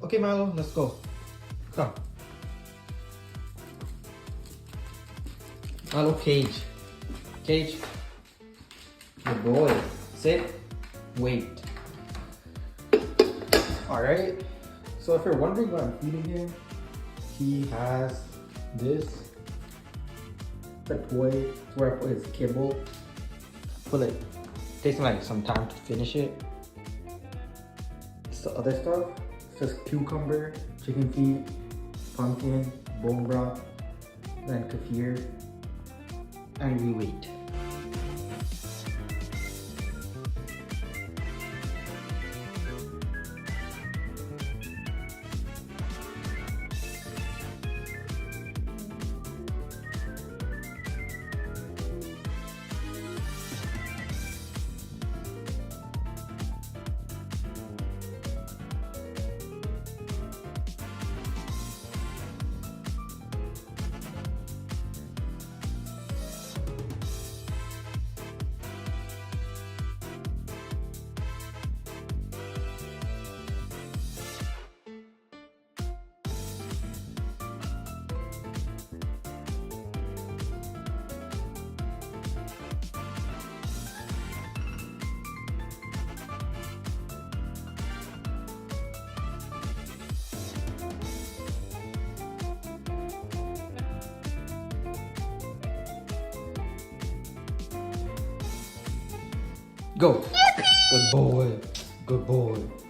Okay, Milo, let's go. Come. Milo, cage. Cage. Good boy. Sit. Wait. Alright. So if you're wondering what I'm feeding him, he has this. The toy. It's where I put his kibble. Put it. Takes like some time to finish it. It's the other stuff. It's just cucumber, chicken feet, pumpkin, bone broth, then kefir, and we wait. Go. Good boy. Good boy.